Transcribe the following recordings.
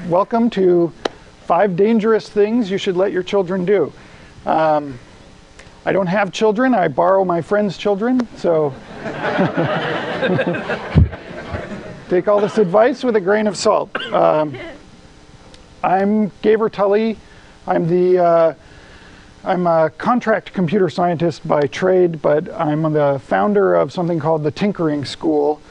Welcome to 5 Dangerous Things You Should Let Your Children Do. I don't have children, I borrow my friends' children, so take all this advice with a grain of salt. I'm Gevera Tulleyho. I'm a contract computer scientist by trade, but I'm the founder of something called the Tinkering School.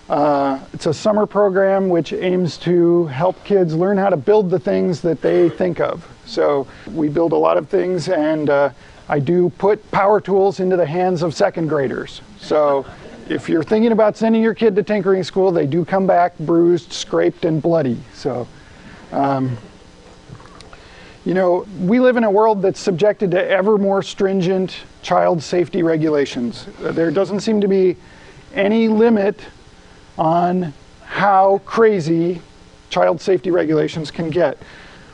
It's a summer program which aims to help kids learn how to build the things that they think of. So we build a lot of things, and I do put power tools into the hands of second graders. So if you're thinking about sending your kid to tinkering school, they do come back bruised, scraped, and bloody. So, you know, we live in a world that's subjected to ever more stringent child safety regulations. There doesn't seem to be any limit on how crazy child safety regulations can get.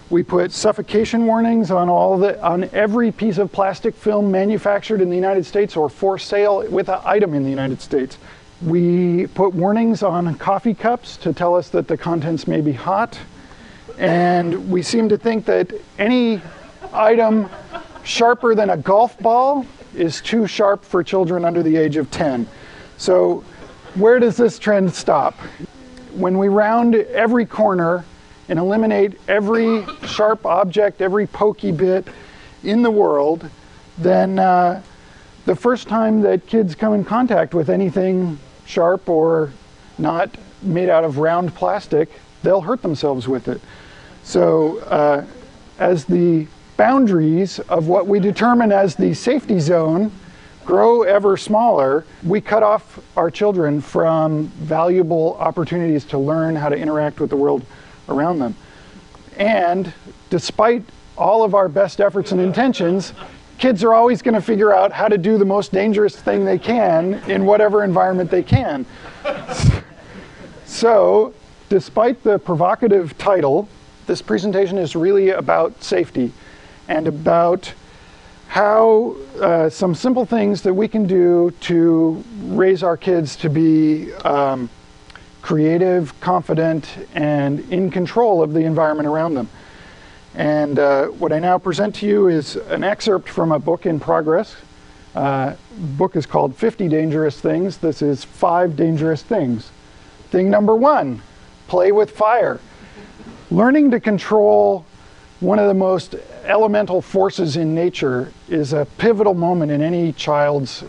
We put suffocation warnings on every piece of plastic film manufactured in the United States or for sale with an item in the United States. We put warnings on coffee cups to tell us that the contents may be hot. And we seem to think that any item sharper than a golf ball is too sharp for children under the age of 10. So where does this trend stop? When we round every corner and eliminate every sharp object, every pokey bit in the world, then the first time that kids come in contact with anything sharp or not made out of round plastic, they'll hurt themselves with it. So as the boundaries of what we determine as the safety zone grow ever smaller, we cut off our children from valuable opportunities to learn how to interact with the world around them. And despite all of our best efforts and intentions, kids are always going to figure out how to do the most dangerous thing they can in whatever environment they can. So, despite the provocative title, this presentation is really about safety and about how some simple things that we can do to raise our kids to be creative, confident, and in control of the environment around them. And what I now present to you is an excerpt from a book in progress. The book is called 50 Dangerous Things. This is 5 dangerous things. Thing number 1, play with fire. Learning to control one of the most elemental forces in nature is a pivotal moment in any child's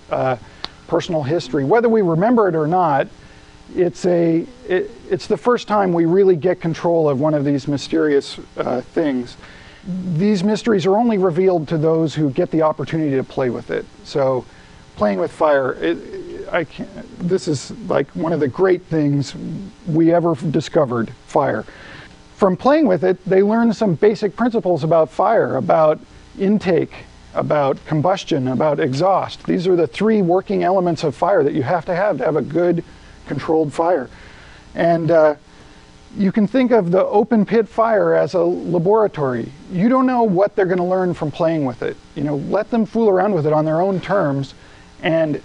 personal history. Whether we remember it or not, it's the first time we really get control of one of these mysterious things. These mysteries are only revealed to those who get the opportunity to play with it. So playing with fire, this is like one of the great things we ever discovered, fire. From playing with it, they learn some basic principles about fire, about intake, about combustion, about exhaust. These are the 3 working elements of fire that you have to have a good controlled fire. And you can think of the open pit fire as a laboratory. You don't know what they're going to learn from playing with it. You know, let them fool around with it on their own terms, and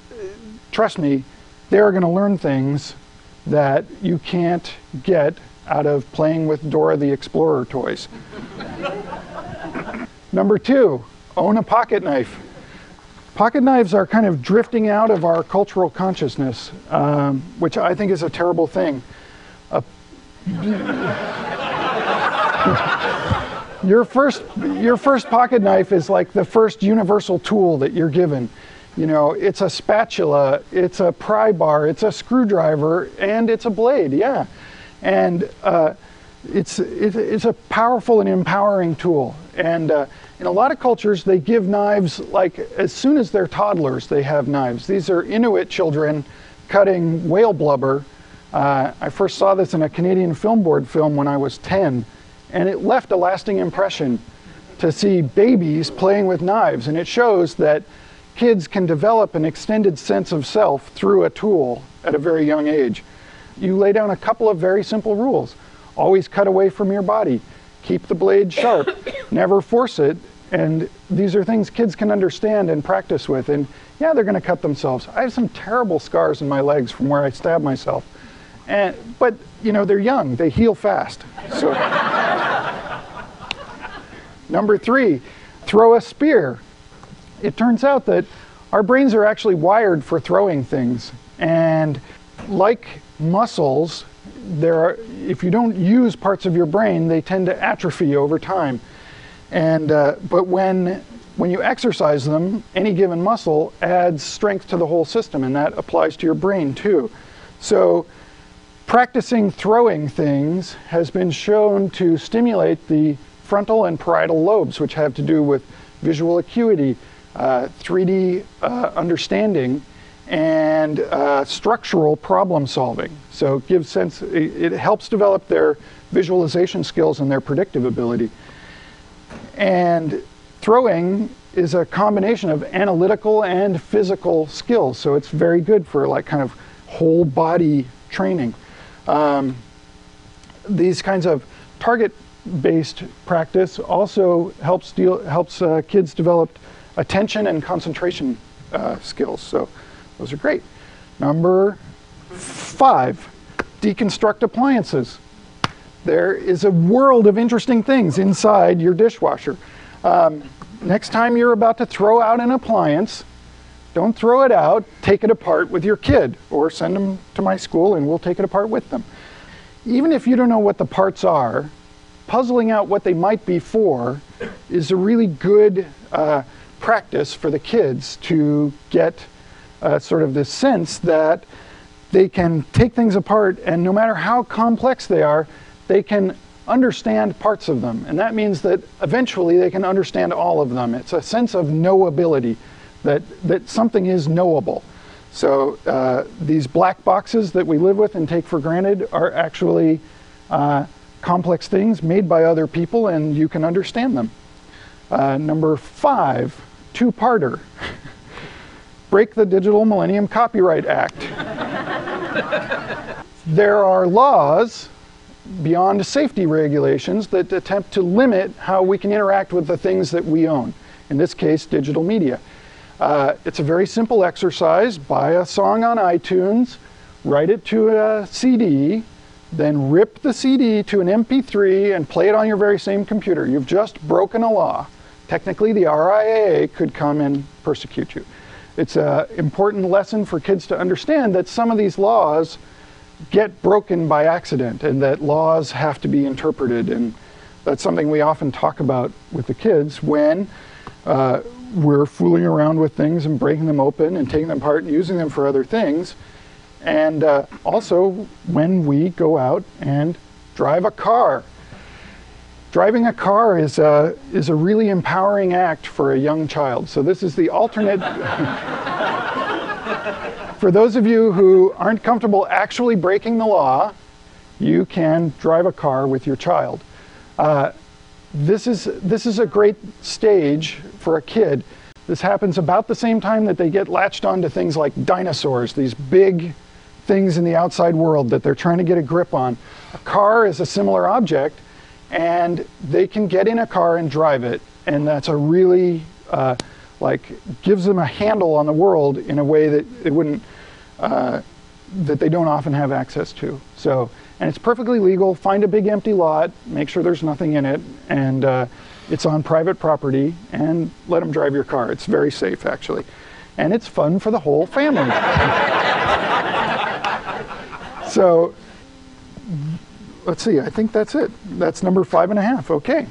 trust me, they're going to learn things that you can't get out of playing with Dora the Explorer toys. Number 2, own a pocket knife. Pocket knives are kind of drifting out of our cultural consciousness, which I think is a terrible thing. Your first pocket knife is like the first universal tool that you're given. You know, it's a spatula, it's a pry bar, it's a screwdriver, and it's a blade, yeah. And it's a powerful and empowering tool. And in a lot of cultures, they give knives, like as soon as they're toddlers, they have knives. These are Inuit children cutting whale blubber. I first saw this in a Canadian Film Board film when I was 10, and it left a lasting impression to see babies playing with knives. And it shows that kids can develop an extended sense of self through a tool at a very young age. You lay down a couple of very simple rules. always cut away from your body. Keep the blade sharp. Never force it. And these are things kids can understand and practice with. And yeah, they're going to cut themselves. I have some terrible scars in my legs from where I stabbed myself. But, you know, they're young. They heal fast. So. Number 3, throw a spear. It turns out that our brains are actually wired for throwing things. And like muscles, if you don't use parts of your brain, they tend to atrophy over time. But when you exercise them, any given muscle adds strength to the whole system, and that applies to your brain too. So practicing throwing things has been shown to stimulate the frontal and parietal lobes, which have to do with visual acuity, 3D understanding, and structural problem solving. So it helps develop their visualization skills and their predictive ability. And throwing is a combination of analytical and physical skills, so it's very good for like kind of whole body training. These kinds of target-based practice also helps kids develop attention and concentration skills. So those are great. Number 5, deconstruct appliances. There is a world of interesting things inside your dishwasher. Next time you're about to throw out an appliance, don't throw it out, take it apart with your kid, or send them to my school and we'll take it apart with them. Even if you don't know what the parts are, puzzling out what they might be for is a really good practice for the kids to get sort of this sense that they can take things apart, and no matter how complex they are, they can understand parts of them. And that means that eventually they can understand all of them. It's a sense of knowability, that something is knowable. So these black boxes that we live with and take for granted are actually complex things made by other people, and you can understand them. Number 5, two-parter. Break the Digital Millennium Copyright Act. There are laws beyond safety regulations that attempt to limit how we can interact with the things that we own. In this case, digital media. It's a very simple exercise. Buy a song on iTunes, write it to a CD, then rip the CD to an MP3 and play it on your very same computer. You've just broken a law. Technically, the RIAA could come and persecute you. It's an important lesson for kids to understand that some of these laws get broken by accident and that laws have to be interpreted. And that's something we often talk about with the kids when we're fooling around with things and breaking them open and taking them apart and using them for other things. And also when we go out and drive a car. Driving a car is a really empowering act for a young child. So this is the alternate. For those of you who aren't comfortable actually breaking the law, you can drive a car with your child. This is a great stage for a kid. This happens about the same time that they get latched onto things like dinosaurs, these big things in the outside world that they're trying to get a grip on. A car is a similar object, and they can get in a car and drive it, and that's a really gives them a handle on the world in a way that it wouldn't that they don't often have access to. So, and it's perfectly legal. Find a big empty lot, make sure there's nothing in it, and it's on private property, and let them drive your car. It's very safe, actually, and it's fun for the whole family. So let's see, I think that's it. That's number 5.5. Okay.